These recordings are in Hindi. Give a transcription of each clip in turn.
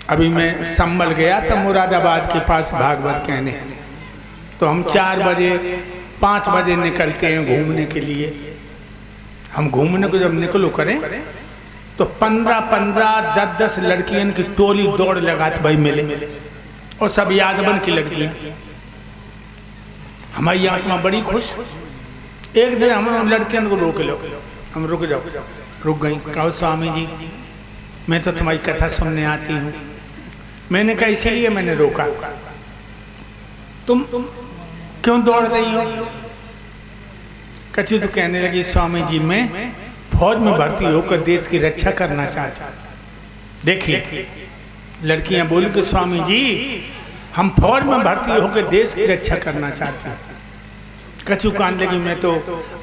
अभी मैं संभल गया था मुरादाबाद के पास भागवत कहने, तो हम 4 बजे 5 बजे निकलते हैं घूमने के लिए। हम घूमने को जब निकलो करें तो 15-15 10-10 लड़कियों की टोली दौड़ लगाते भाई मिले, और सब यादवन की लड़कियां। हमारी आत्मा बड़ी खुश। एक दिन हम लड़कियों को रोक लो, हम रुक जाओ, रुक गई। कहो स्वामी जी मैं तो तुम्हारी कथा सुनने आती हूँ। मैंने कहा इसीलिए मैंने रोका। तुम क्यों दौड़ रही हो? कच्ची तो कहने लगी स्वामी जी मैं फौज में भर्ती होकर देश की रक्षा करना चाहता। देखिए लड़कियां बोली कि स्वामी जी हम फौज में भर्ती होकर देश की रक्षा करना चाहते हैं। कचू कान लगी मैं तो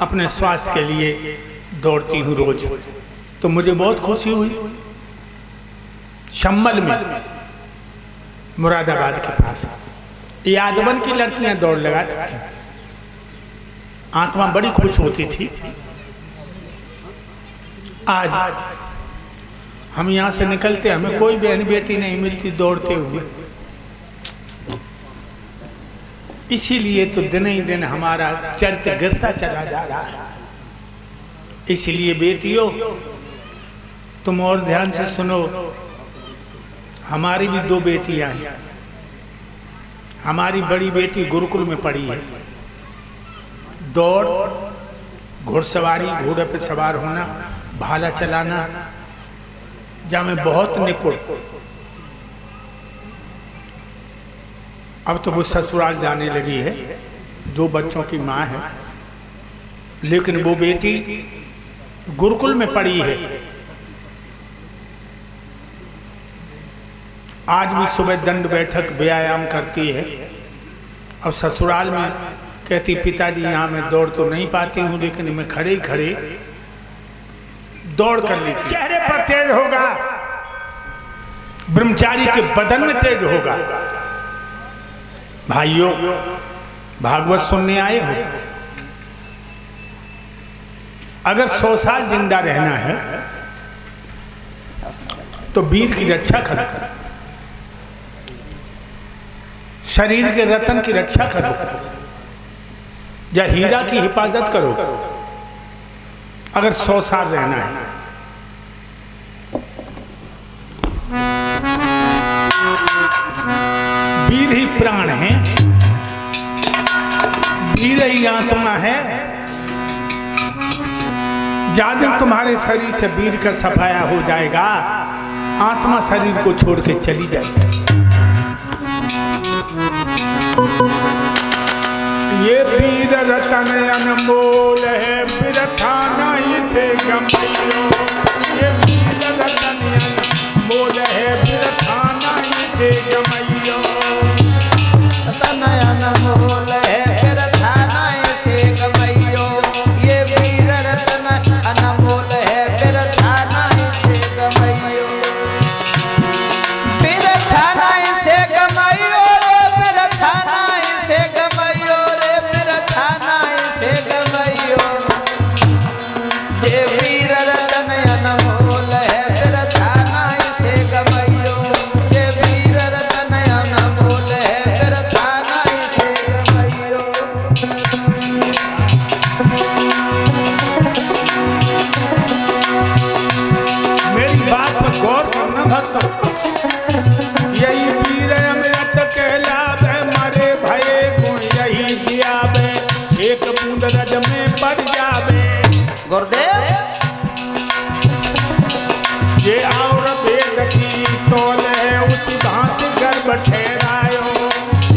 अपने स्वास्थ्य के लिए दौड़ती हूँ रोज। तो मुझे बहुत खुशी हुई। शंबल में मुरादाबाद के पास यादवन की लड़कियां दौड़ लगाती थी। आत्मा बड़ी खुश होती थी। आज हम यहाँ से निकलते हमें कोई बहन बेटी नहीं मिलती दौड़ते हुए। इसीलिए तो दिन ही दिन हमारा चरित्र गिरता चला जा रहा है। इसलिए बेटियों तुम और ध्यान से सुनो। हमारी भी 2 बेटियां हैं। हमारी बड़ी बेटी गुरुकुल में पढ़ी है। दौड़, घुड़सवारी, घोड़े पे सवार होना, भाला चलाना जहाँ में बहुत निपुण। अब तो वो ससुराल जाने लगी है, 2 बच्चों की माँ है। लेकिन वो बेटी गुरुकुल में पढ़ी है। आज भी सुबह दंड बैठक व्यायाम करती है। अब ससुराल में कहती पिताजी यहाँ मैं दौड़ तो नहीं पाती हूँ, लेकिन मैं खड़े खड़े दौड़ कर लेती। चेहरे पर तेज होगा, ब्रह्मचारी के बदन में तेज होगा। भाइयों भागवत सुनने आए हो, अगर 100 साल जिंदा रहना है तो वीर की रक्षा करो, शरीर के रतन की रक्षा करो या हीरा की हिफाजत करो। अगर 100 साल रहना है वीर ही प्राण है, वीर ही आत्मा है। जब दिन तुम्हारे शरीर से वीर का सफाया हो जाएगा, आत्मा शरीर को छोड़ के चली जाएगी। ये वीर रतन अनमोल है, बिरथा नहीं से गमइयो। ये वीर रतन अनमोल है, बिरथा नहीं से गमइयो। रतन अनमोल है, बिरथा नहीं से गमइयो। ये वीर रतन अनमोल है, बिरथा नहीं से गमइयो। बिरथा नहीं से गमइयो रे, बिरथा नहीं से गमइयो रे, बिरथा नहीं से गमइयो। ये वीर रतन अनमोल है, बिरथा नहीं से गमइयो। ये वीर रतन अनमोल है, बिरथा नहीं से गमइयो। मेरी बात पर गौर करना भक्तों। यही वीर अमृत कहलावे, मारे भये गुण यही जियावे। एक बूंद रज में पड़ जावे। गुरुदेव ये और वेद की तोल है, उसी भांति गर्भ ठहरायो।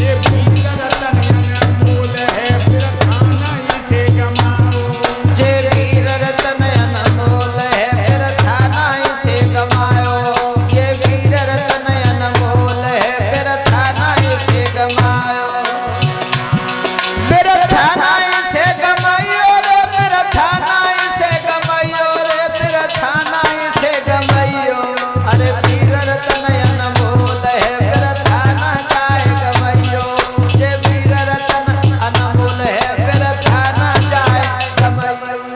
ये वीर रतन अनमोल है, बिरथा नहीं से गमाओ। जे वीर रतन अनमोल है, बिरथा नहीं से गमायो। ये वीर रतन अनमोल है, बिरथा नहीं से गमायो। बिरथा नहीं से गमायो रे, बिरथा नहीं से गमायो रे, बिरथा नहीं से गमायो। अरे वीर रतन अनमोल है, बिरथा न जाए गमायो। जे वीर रतन अनमोल है, बिरथा न जाए गमायो।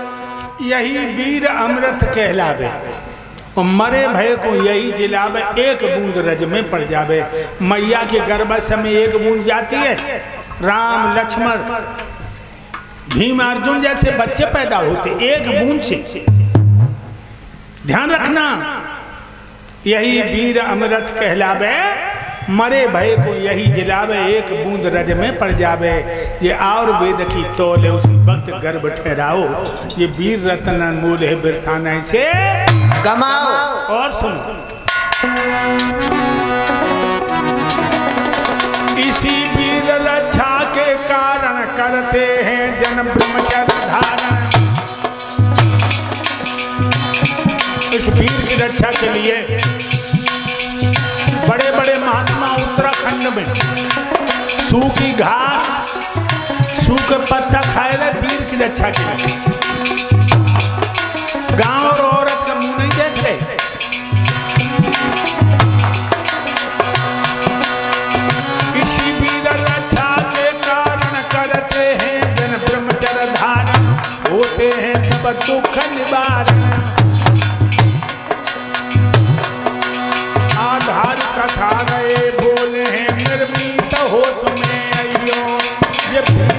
यही वीर अमृत कहलावे, और मरे भय को यही जिलावे, एक बूंद रज में पड़ जावे। मैया के गर्भाशय में एक बूंद जाती है, राम लक्ष्मण भीम अर्जुन जैसे बच्चे पैदा होते एक बूंद से। ध्यान रखना, यही वीर अमृत कहलावे, मरे भय को यही जिलावे, एक बूंद रज में पड़ जावे। ये और वेद की तौल है, उसी वक्त गर्भ ठहराओ। ये वीर रतन अनमोल है, बिरथा नहीं से गमाओ। और सुनो, इसी वीर रक्षा के कारण करते हैं जन ब्रह्मचर्य धारण। इस वीर की रक्षा के लिए बड़े बड़े महात्मा उत्तराखंड में सूखी घास सूखे पत्ता खाए रहे वीर की रक्षा के लिए। गांव और औरत का मुंह नहीं देखते। इसी वीर रक्षा के कारण करते हैं जन ब्रह्मचर्य धारण, होते हैं सब दुख निवारण। आधार कथा गए बोले हैं निर्मित हो सुने अयो। ये बोले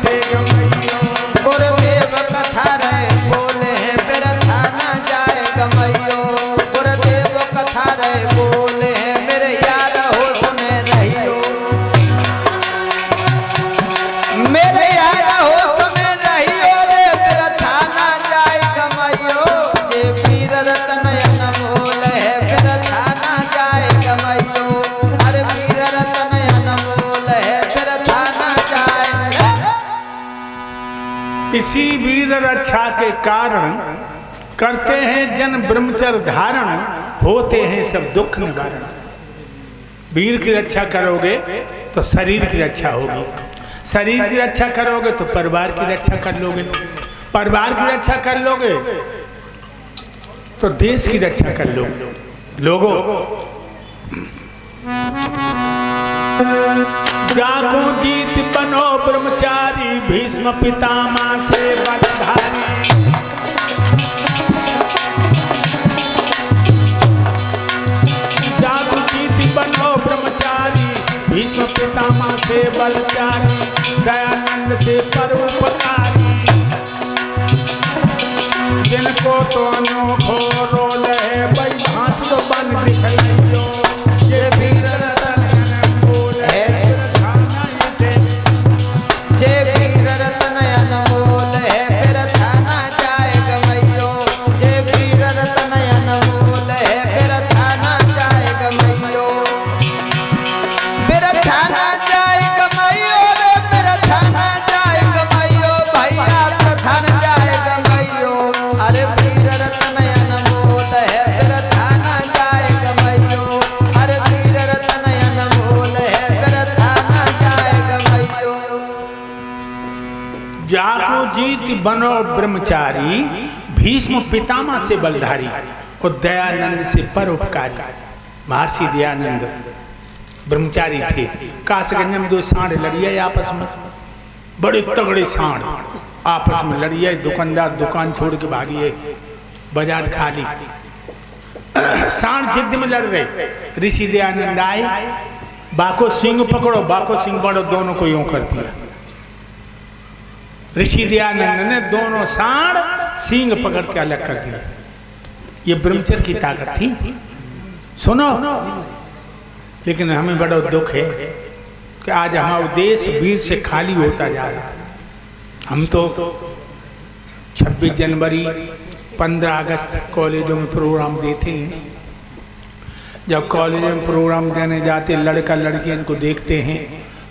से गमैयो, गुरुदेव कथा रहे बोले हैं बिरथा न जाए गमैयो। गुरुदेव कथा रहे बोले हैं मेरे यार हो सुने रहियो। मेरे यार हो सुने रहियो रे, बिरथा न जाए गमैयो। जे वीर रतन अनमोल है, बिरथा न जाए गमैयो। अरे वीर रतन अनमोल है, बिरथा न जाए। इसी वीर रक्षा के कारण करते हैं जन ब्रह्मचर्य धारण, होते हैं सब दुख निवारण। वीर की रक्षा करोगे तो शरीर की रक्षा होगी, शरीर की रक्षा करोगे तो परिवार की रक्षा कर लोगे, परिवार की रक्षा कर लोगे तो देश की रक्षा कर लोगे। लोगों, जाको जीत बनो ब्रह्मचारी, भीष्म पितामह से बलधारी। जाको जीत बनो ब्रह्मचारी, भीष्म पितामह से बलचारी। दयानंद से परोपकारी, जिनको तो अनोखो रोल है, वही भांत तो बन दिखलाइयो। ये वीर रतन अनमोल है, बिरथा से। जे वीर रतन अनमोल है, बिरथा न जाए गमैयो। जे वीर रतन अनमोल है, बिरथा न जाए गमैयो। बिरथा न जाए गमैयो रे, बिरथा न जाए गमैयो। भैया बिरथा न जाए गमैयो। अरे वीर रतन अनमोल है, बिरथा न जाए गमैयो। अरे वीर रतन अनमोल है, बिरथा न जाए गमैयो। जाको जीत बनो ब्रह्मचारी, भीष्म पितामह से बलधारी और दयानंद से परोपकारी। महर्षि दयानंद ब्रह्मचारी थे। कासगंज में दो सांड लड़िए आपस में, बड़े तगड़े सांड आपस में लड़िए। दुकानदार दुकान छोड़ के भागिए, बाजार खाली। सांड जिद्द में लड़ रहे। ऋषि दयानंद आए, बाको सिंह पकड़ो, बाको सिंह पकड़ो, दोनों को यूं कर दिया। ऋषि दयानंद ने दोनों सांड सिंह पकड़ के अलग कर दिया। ये ब्रह्मचर्य की ताकत थी। सुनो, लेकिन हमें बड़ा दुख है कि आज हमारा देश वीर से खाली होता जा रहा है। हम तो 26 जनवरी 15 अगस्त कॉलेजों में प्रोग्राम देते हैं। जब कॉलेज में प्रोग्राम देने जाते, लड़का लड़की इनको देखते हैं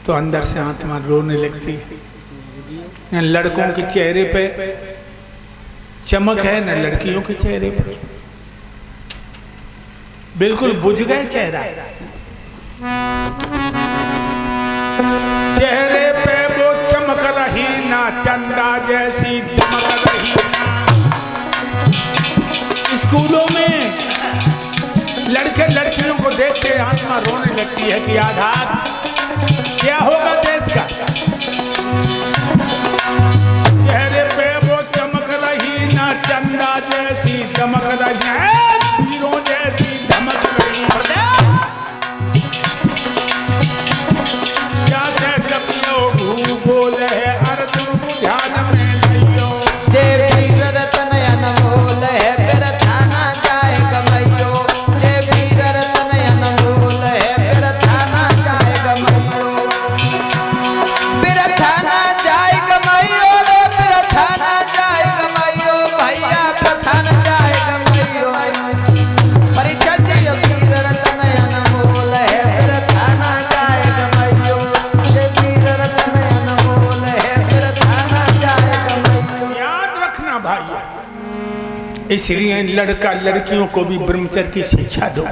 तो अंदर से आत्मा रोने लगती है। न लड़कों के चेहरे पे चमक है, न लड़कियों के चेहरे पे। बिल्कुल बुझ गए चेहरा। चेहरे पे वो चमक रही ना, चंदा जैसी चमक रही ना। स्कूलों में लड़के लड़कियों को देखते आत्मा रोने लगती है कि आधार क्या होगा देश का। चेहरे पे वो चमक रही ना, चंदा इसलिए लड़का लड़कियों को भी ब्रह्मचर्य की शिक्षा दो।